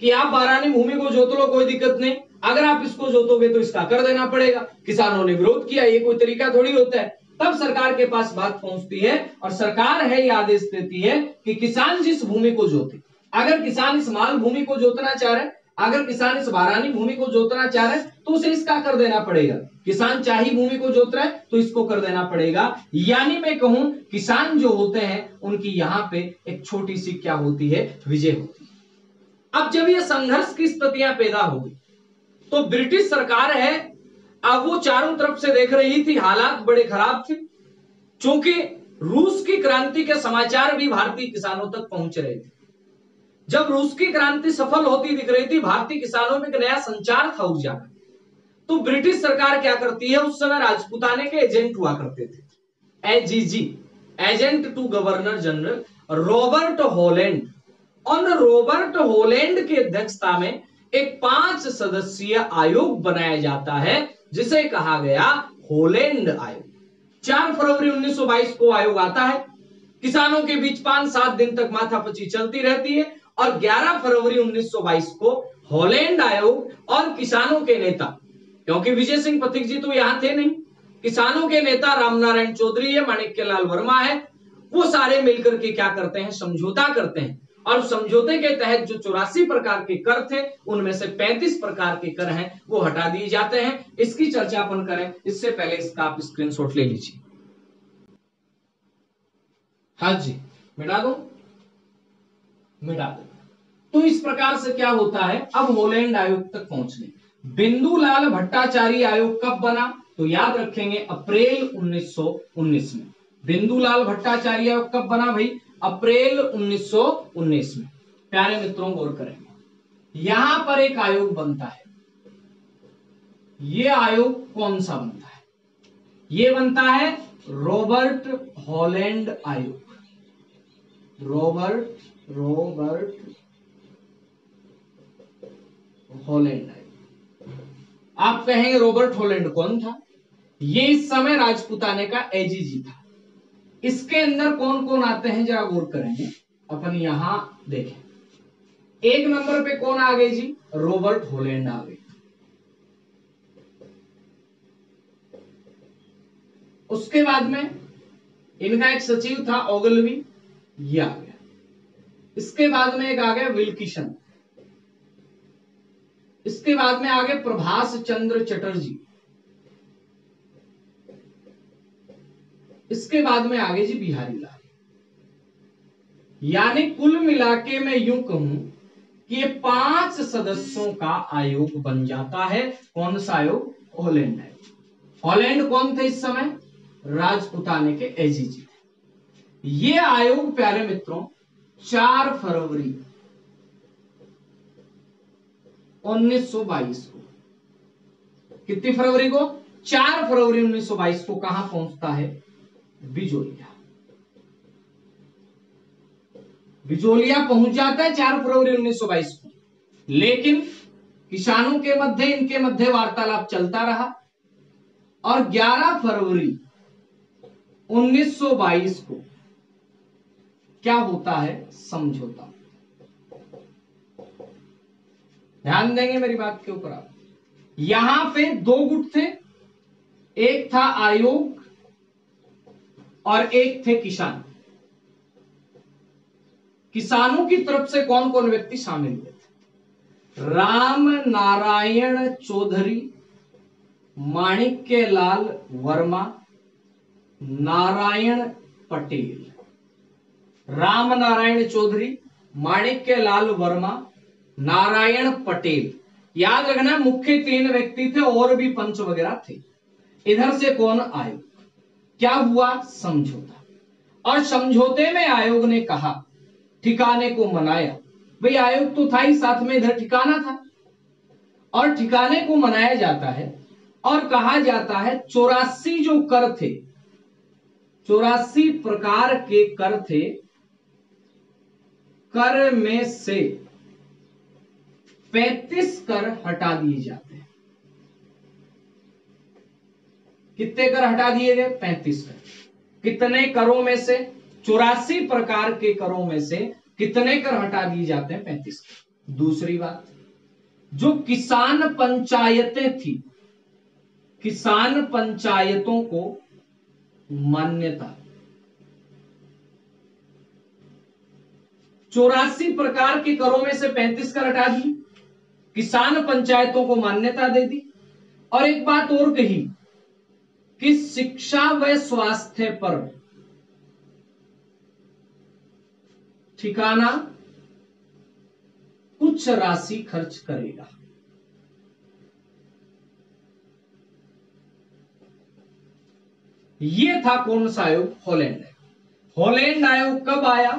कि आप बारानी भूमि को जोत लो, कोई दिक्कत नहीं, अगर आप इसको जोतोगे तो इसका कर देना पड़ेगा। किसानों ने विरोध किया, ये कोई तरीका थोड़ी होता है। तब सरकार के पास बात पहुंचती है और सरकार है ये आदेश देती है कि किसान जिस भूमि को जोते, अगर किसान इस माल भूमि को जोतना चाह रहे, अगर किसान इस बारानी भूमि को जोतना चाह रहे तो उसे इसका कर देना पड़ेगा। किसान चाही भूमि को जोत रहा है तो इसको कर देना पड़ेगा। यानी मैं कहूं किसान जो होते हैं उनकी यहां पे एक छोटी सी क्या होती है, विजय होती है। अब जब ये संघर्ष की स्थितियां पैदा हो गई तो ब्रिटिश सरकार है, अब वो चारों तरफ से देख रही थी, हालात बड़े खराब थे, क्योंकि रूस की क्रांति के समाचार भी भारतीय किसानों तक पहुंच रहे थे। जब रूस की क्रांति सफल होती दिख रही थी, भारतीय किसानों में एक नया संचार था ऊर्जा का, तो ब्रिटिश सरकार क्या करती है, उस समय राजपूताने के एजेंट हुआ करते थे, AGG, agent to governor general Robert Holland. और रॉबर्ट हॉलैंड की अध्यक्षता में एक 5 सदस्यीय आयोग बनाया जाता है जिसे कहा गया हॉलैंड आयोग। 4 फरवरी 1922 को आयोग आता है, किसानों के बीच 5-7 दिन तक माथापच्ची चलती रहती है, और 11 फरवरी 1922 को हॉलैंड आयोग और किसानों के नेता, क्योंकि विजय सिंह पथिक जी तो यहां थे नहीं, किसानों के नेता रामनारायण चौधरी है, माणिक्यलाल वर्मा है, वो सारे मिलकर के क्या करते हैं, समझौता करते हैं। और समझौते के तहत जो 84 प्रकार के कर थे उनमें से 35 प्रकार के कर हैं वो हटा दिए जाते हैं। इसकी चर्चा अपन करें इससे पहले इसका आप स्क्रीनशॉट ले लीजिए। हाँ जी, मिटा दो, मिटा दो। तो इस प्रकार से क्या होता है, अब हॉलैंड आयोग तक पहुंचने। बिंदुलाल भट्टाचार्य आयोग कब बना, तो याद रखेंगे अप्रैल 1919 में। बिंदुलाल भट्टाचार्य आयोग कब बना भाई, अप्रैल 1919 में। प्यारे मित्रों गौर करेंगे, यहां पर एक आयोग बनता है। यह आयोग कौन सा बनता है, यह बनता है रॉबर्ट हॉलैंड आयोग। रॉबर्ट हॉलैंड आयोग। आप कहेंगे रॉबर्ट हॉलैंड कौन था, ये इस समय राजपूताने का एजीजी था। इसके अंदर कौन कौन आते हैं जरा गौर करेंगे, अपन यहां देखें। 1 नंबर पे कौन आ गए जी, रॉबर्ट हॉलैंड आ गए। उसके बाद में इनका एक सचिव था ओगलवी, ये आ गया। इसके बाद में एक आ गया विल्किसन। इसके बाद में आगे प्रभाष चंद्र चटर्जी, इसके बाद में आगे जी बिहारी लाल। यानी कुल मिलाके मैं यूं कहूं कि ये 5 सदस्यों का आयोग बन जाता है। कौन सा आयोग? हॉलैंड आयोग। हॉलैंड कौन थे इस समय? राजपुताने के एजीजी थे। ये आयोग प्यारे मित्रों 4 फरवरी 1922 को, कितनी फरवरी को? 4 फरवरी 1922 को कहां पहुंचता है? बिजोलिया। बिजोलिया पहुंच जाता है 4 फरवरी 1922 को, लेकिन किसानों के मध्य इनके मध्य वार्तालाप चलता रहा और 11 फरवरी 1922 को क्या होता है? समझौता। ध्यान देंगे मेरी बात के ऊपर आप। यहां पे 2 गुट थे, एक था आयोग और एक थे किसान। किसानों की तरफ से कौन कौन व्यक्ति शामिल हुए थे? राम नारायण चौधरी, माणिक्यलाल वर्मा, नारायण पटेल। राम नारायण चौधरी, माणिक्यलाल वर्मा, नारायण पटेल। याद रखना मुख्य 3 व्यक्ति थे, और भी पंच वगैरह थे। इधर से कौन? आयोग। क्या हुआ? समझौता। और समझौते में आयोग ने कहा, ठिकाने को मनाया। भाई आयोग तो था ही, साथ में इधर ठिकाना था, और ठिकाने को मनाया जाता है और कहा जाता है 84 जो कर थे, 84 प्रकार के कर थे, कर में से 35 कर हटा दिए जाते हैं। कितने कर हटा दिए गए? 35 कर। कितने करों में से? 84 प्रकार के करों में से कितने कर हटा दिए जाते हैं? 35 कर। दूसरी बात, जो किसान पंचायतें थी, किसान पंचायतों को मान्यता। 84 प्रकार के करों में से 35 कर हटा दी, किसान पंचायतों को मान्यता दे दी। और एक बात और कही कि शिक्षा व स्वास्थ्य पर ठिकाना कुछ राशि खर्च करेगा। ये था कौन सा आयोग? हॉलैंड आयोग। हॉलैंड आयोग कब आया?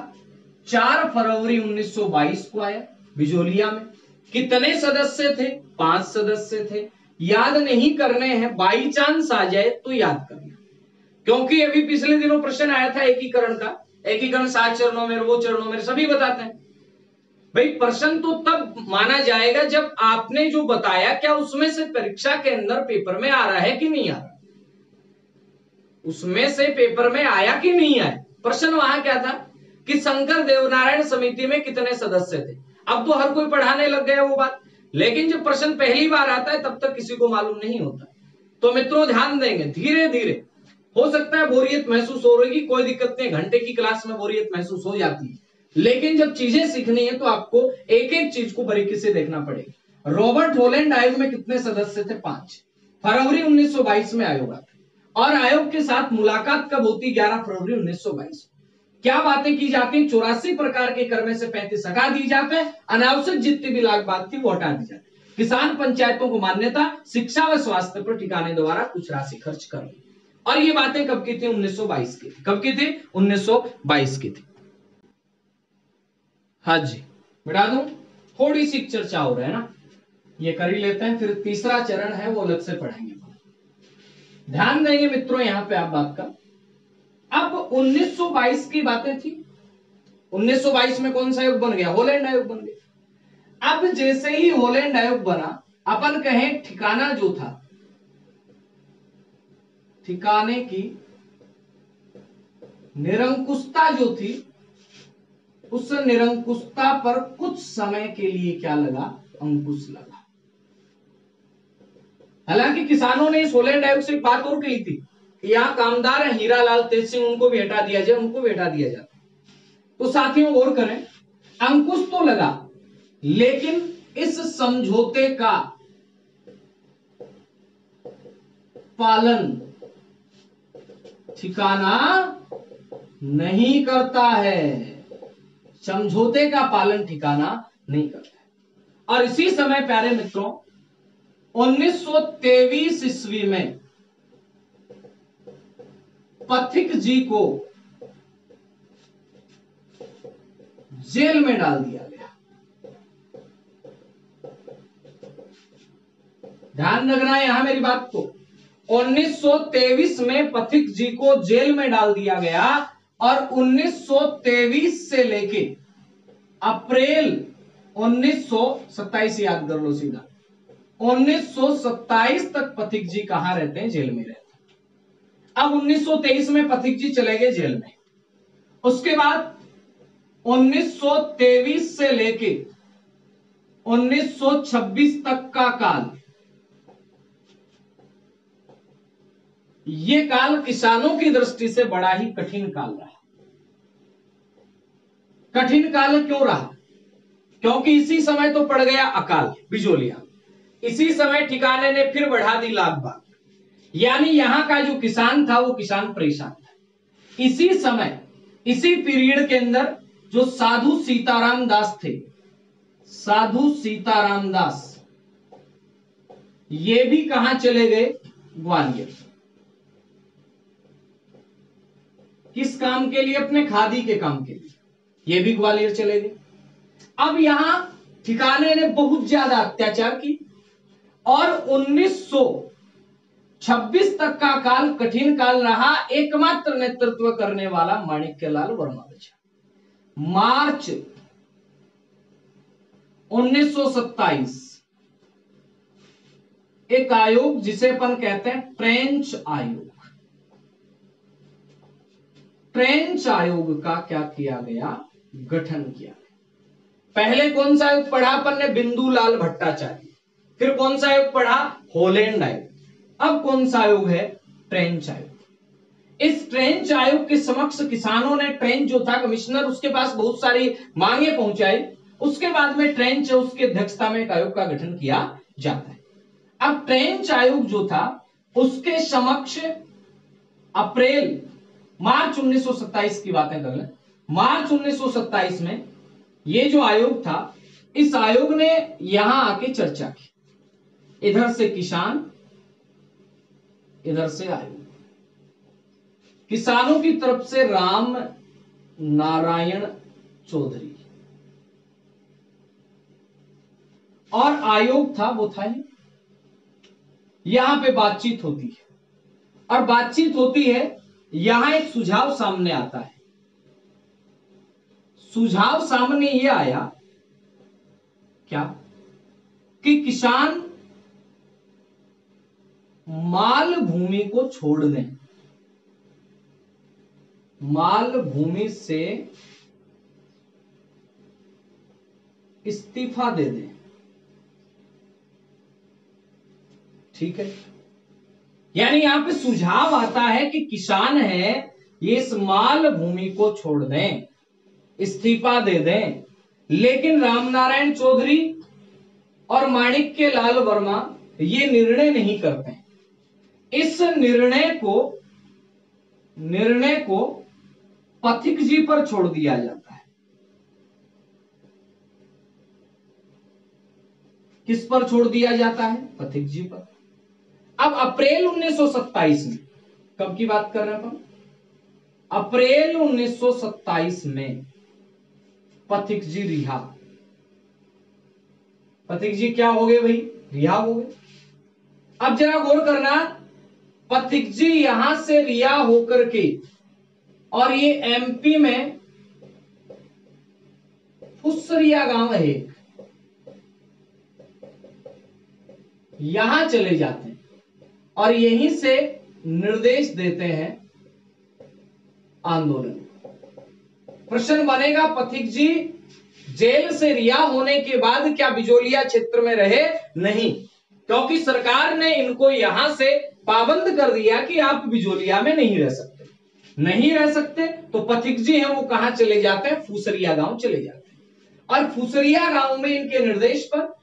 4 फरवरी 1922 को आया बिजोलिया में। कितने सदस्य थे? 5 सदस्य थे। याद नहीं करने हैं, बाई चांस आ जाए तो याद करना, क्योंकि अभी पिछले दिनों प्रश्न आया था एकीकरण का। एकीकरण 7 चरणों में, वो चरणों में सभी बताते हैं। भाई प्रश्न तो तब माना जाएगा जब आपने जो बताया, क्या उसमें से परीक्षा के अंदर पेपर में आ रहा है कि नहीं आ रहा, उसमें से पेपर में आया कि नहीं आया। प्रश्न वहां क्या था कि शंकर देवनारायण समिति में कितने सदस्य थे। अब तो हर कोई पढ़ाने लग गया वो बात, लेकिन जब प्रश्न पहली बार आता है तब तक किसी को मालूम नहीं होता। तो मित्रों ध्यान देंगे, धीरे धीरे हो सकता है बोरियत महसूस हो रही, कोई दिक्कत नहीं, घंटे की क्लास में बोरियत महसूस हो जाती है, लेकिन जब चीजें सीखनी है तो आपको एक एक चीज को बारीकी से देखना पड़ेगा। रॉबर्ट हॉलैंड आयोग में कितने सदस्य थे? 5। फरवरी 1922 में आयोग आता है, और आयोग के साथ मुलाकात कब होती? 11 फरवरी 1922। क्या बातें की जाती हैं? 84 प्रकार के कर में से 35 हटा दी जाते हैं, अनावश्यक जितनी भी लाग बात थी वो हटा दी जाती है। किसान पंचायतों को मान्यता, शिक्षा व स्वास्थ्य पर ठिकाने द्वारा कुछ राशि खर्च कर ली। और ये बातें कब की थी? 1922 की। कब की थी? 1922 की थी। हाँ जी, बिठा दूं? थोड़ी सी चर्चा हो रहा है ना, ये कर ही लेते हैं, फिर तीसरा चरण है वो अलग से पढ़ेंगे। ध्यान देंगे मित्रों यहां पे आप बात का। अब 1922 की बातें थी, 1922 में कौन सा आयोग बन गया? हॉलैंड आयोग बन गया। अब जैसे ही हॉलैंड आयोग बना, अपन कहें ठिकाना जो था, ठिकाने की निरंकुशता जो थी, उस निरंकुशता पर कुछ समय के लिए क्या लगा? अंकुश लगा। हालांकि किसानों ने इस हॉलैंड आयोग से एक बात और कही थी कि यहां कामदार है हीरालाल तेज सिंह, उनको भी हटा दिया जाए, उनको भी हटा दिया जाए। तो साथियों और करें, अंकुश तो लगा, लेकिन इस समझौते का पालन ठिकाना नहीं करता है, समझौते का पालन ठिकाना नहीं करता है। और इसी समय प्यारे मित्रों 1923 ईस्वी में पथिक जी को जेल में डाल दिया गया। ध्यान रखना है यहां मेरी बात को। 1923 में पथिक जी को जेल में डाल दिया गया और 1923 से लेके अप्रैल 1927 याद कर लो सीधा, 1927 तक पथिक जी कहां रहते हैं? जेल में रहते हैं। अब 1923 में पथिक जी चले गए जेल में। उसके बाद 1923 से लेके 1926 तक का काल, ये काल किसानों की दृष्टि से बड़ा ही कठिन काल रहा। कठिन काल क्यों रहा? क्योंकि इसी समय तो पड़ गया अकाल बिजोलिया, इसी समय ठिकाने ने फिर बढ़ा दी लाख बाग, यानी यहां का जो किसान था वो किसान परेशान था। इसी समय इसी पीरियड के अंदर जो साधु सीताराम दास थे, साधु सीताराम दास, ये भी कहां चले गए? ग्वालियर। किस काम के लिए? अपने खादी के काम के लिए, ये भी ग्वालियर चले गए। अब यहां ठिकाने ने बहुत ज्यादा अत्याचार की और 1926 तक का काल कठिन काल रहा। एकमात्र नेतृत्व करने वाला माणिक्यलाल वर्मा बचा। मार्च 1927 एक आयोग जिसे अपन कहते हैं ट्रेंच आयोग, ट्रेंच आयोग का क्या किया गया? गठन किया गया। पहले कौन सा आयोग पढ़ा अपन ने? बिंदुलाल भट्टाचार्य। फिर कौन सा आयोग पढ़ा? हॉलैंड आयोग। अब कौन सा आयोग है? ट्रेंच आयोग। इस ट्रेंच आयोग के समक्ष किसानों ने, ट्रेंच जो था कमिश्नर, उसके पास बहुत सारी मांगे पहुंचाई। उसके बाद में ट्रेंच उसकी अध्यक्षता में एक आयोग का गठन किया जाता है। अब ट्रेंच आयोग जो था उसके समक्ष अप्रैल मार्च 1927 की बातें कर लें। मार्च 1927 में ये जो आयोग था, इस आयोग ने यहां आके चर्चा की। इधर से किसान, इधर से आयोग। किसानों की तरफ से राम नारायण चौधरी और आयोग था वो था ही। यहां पे बातचीत होती है और बातचीत होती है, यहां एक सुझाव सामने आता है। सुझाव सामने ये आया क्या कि किसान माल भूमि को छोड़ दें, माल भूमि से इस्तीफा दे दें। ठीक है, यानी यहां पे सुझाव आता है कि किसान है ये इस माल भूमि को छोड़ दें, इस्तीफा दे दें। लेकिन रामनारायण चौधरी और माणिक्यलाल वर्मा ये निर्णय नहीं करते। इस निर्णय को पथिक जी पर छोड़ दिया जाता है। किस पर छोड़ दिया जाता है? पथिक जी पर। अब अप्रैल 1927 में, कब की बात कर रहे हैं अपन? अप्रैल 1927 में पथिक जी रिहा। पथिक जी क्या हो गए भाई? रिहा हो गए। अब जरा गौर करना, पथिक जी यहां से रिहा होकर के, और ये एमपी में फुसरिया गांव है एक, यहां चले जाते हैं और यहीं से निर्देश देते हैं आंदोलन। प्रश्न बनेगा, पथिक जी जेल से रिहा होने के बाद क्या बिजोलिया क्षेत्र में रहे? नहीं, क्योंकि सरकार ने इनको यहां से पाबंद कर दिया कि आप बिजोलिया में नहीं रह सकते। नहीं रह सकते तो पथिक जी हैं वो कहां चले जाते हैं? फुसरिया गांव चले जाते हैं। और फुसरिया गांव में इनके निर्देश पर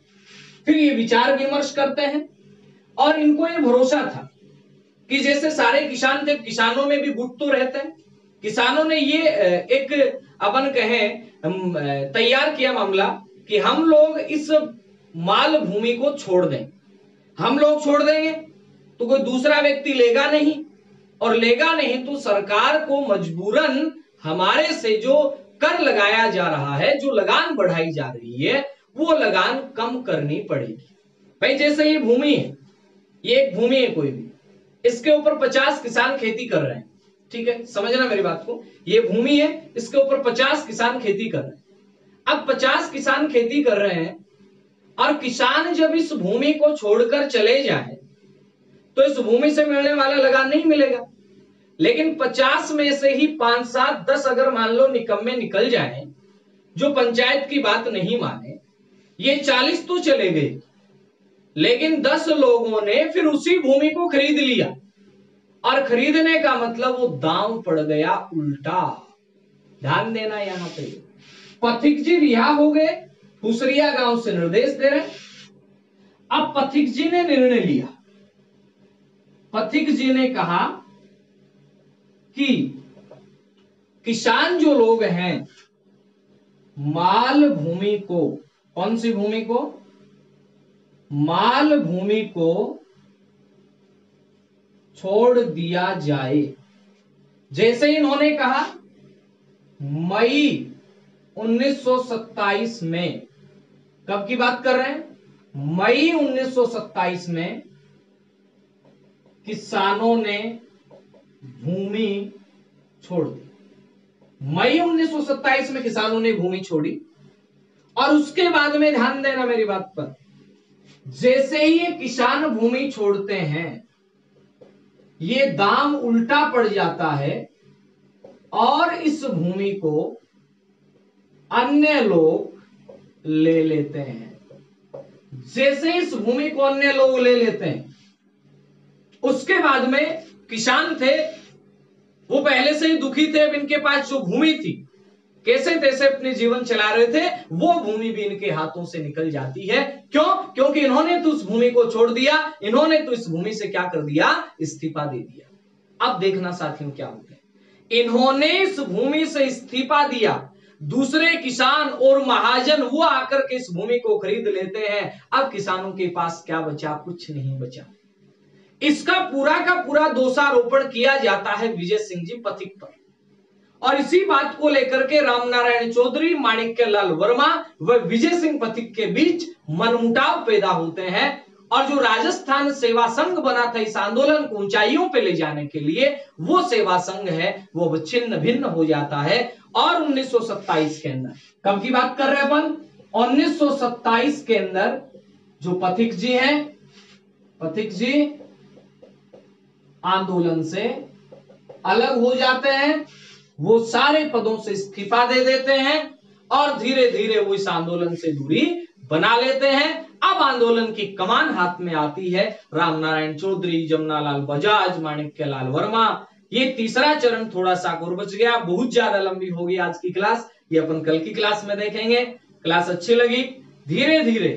फिर ये विचार विमर्श करते हैं और इनको ये भरोसा था कि जैसे सारे किसान थे, किसानों में भी गुट तो रहते हैं। किसानों ने ये एक अपन कहें तैयार किया मामला कि हम लोग इस माल भूमि को छोड़ दें, हम लोग छोड़ देंगे तो कोई दूसरा व्यक्ति लेगा नहीं, और लेगा नहीं तो सरकार को मजबूरन हमारे से जो कर लगाया जा रहा है, जो लगान बढ़ाई जा रही है, वो लगान कम करनी पड़ेगी। भाई जैसे ये भूमि है, ये एक भूमि है कोई भी, इसके ऊपर 50 किसान खेती कर रहे हैं, ठीक है, समझना मेरी बात को। ये भूमि है, इसके ऊपर 50 किसान खेती कर रहे हैं। अब 50 किसान खेती कर रहे हैं और किसान जब इस भूमि को छोड़कर चले जाए तो इस भूमि से मिलने वाला लगान नहीं मिलेगा। लेकिन 50 में से ही 5, 7, 10 अगर मान लो निकम्मे निकल जाए जो पंचायत की बात नहीं माने, ये 40 तो चले गए, लेकिन 10 लोगों ने फिर उसी भूमि को खरीद लिया, और खरीदने का मतलब वो दांव पड़ गया उल्टा। ध्यान देना यहां पे। पथिक जी रिहा हो गए, फुसरिया गांव से निर्देश दे रहे। अब पथिक जी ने निर्णय लिया, पथिक जी ने कहा कि किसान जो लोग हैं माल भूमि को, कौन सी भूमि को, माल भूमि को छोड़ दिया जाए। जैसे इन्होंने कहा मई 1927 में, कब की बात कर रहे हैं, मई 1927 में किसानों ने भूमि छोड़ दी। मई 1927 में किसानों ने भूमि छोड़ी, और उसके बाद में ध्यान देना मेरी बात पर, जैसे ही ये किसान भूमि छोड़ते हैं ये दाम उल्टा पड़ जाता है और इस भूमि को अन्य लोग ले लेते हैं। जैसे इस भूमि को अन्य लोग ले लेते हैं, उसके बाद में किसान थे वो पहले से ही दुखी थे। अब इनके पास जो भूमि थी कैसे तैसे अपने जीवन चला रहे थे, वो भूमि भी इनके हाथों से निकल जाती है। क्यों? क्योंकि इन्होंने तो उस भूमि को छोड़ दिया, इन्होंने तो इस भूमि से क्या कर दिया, इस्तीफा दे दिया। अब देखना साथियों क्या होता है, इन्होंने इस भूमि से इस्तीफा दिया, दूसरे किसान और महाजन वो आकर के इस भूमि को खरीद लेते हैं। अब किसानों के पास क्या बचा, कुछ नहीं बचा। इसका पूरा का पूरा दोषारोपण किया जाता है विजय सिंह जी पथिक पर, और इसी बात को लेकर के रामनारायण चौधरी, माणिक्यलाल वर्मा व विजय सिंह पथिक के बीच मनमुटाव पैदा होते हैं। और जो राजस्थान सेवा संघ बना था इस आंदोलन को ऊंचाइयों पे ले जाने के लिए, वो सेवा संघ है वो छिन्न भिन्न हो जाता है। और 1927 के अंदर, कब की बात कर रहे हैं अपन, 1927 के अंदर जो पथिक जी हैं, पथिक जी आंदोलन से अलग हो जाते हैं, वो सारे पदों से इस्तीफा दे देते हैं और धीरे धीरे वो इस आंदोलन से दूरी बना लेते हैं। अब आंदोलन की कमान हाथ में आती है रामनारायण चौधरी, जमुनालाल बजाज, माणिक्यलाल वर्मा। ये तीसरा चरण थोड़ा सा और बच गया, बहुत ज्यादा लंबी होगी आज की क्लास, ये अपन कल की क्लास में देखेंगे। क्लास अच्छी लगी, धीरे धीरे,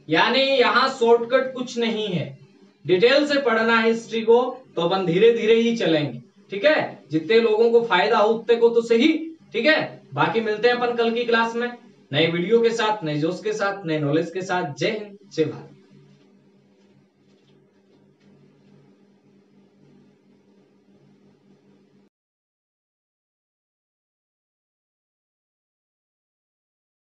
यानी यहां शॉर्टकट कुछ नहीं है, डिटेल से पढ़ना है हिस्ट्री को, तो अपन धीरे धीरे ही चलेंगे, ठीक है। जितने लोगों को फायदा हो उतने को तो सही, ठीक है। बाकी मिलते हैं अपन कल की क्लास में नए वीडियो के साथ, नए जोश के साथ, नए नॉलेज के साथ। जय हिंद, जय भारत।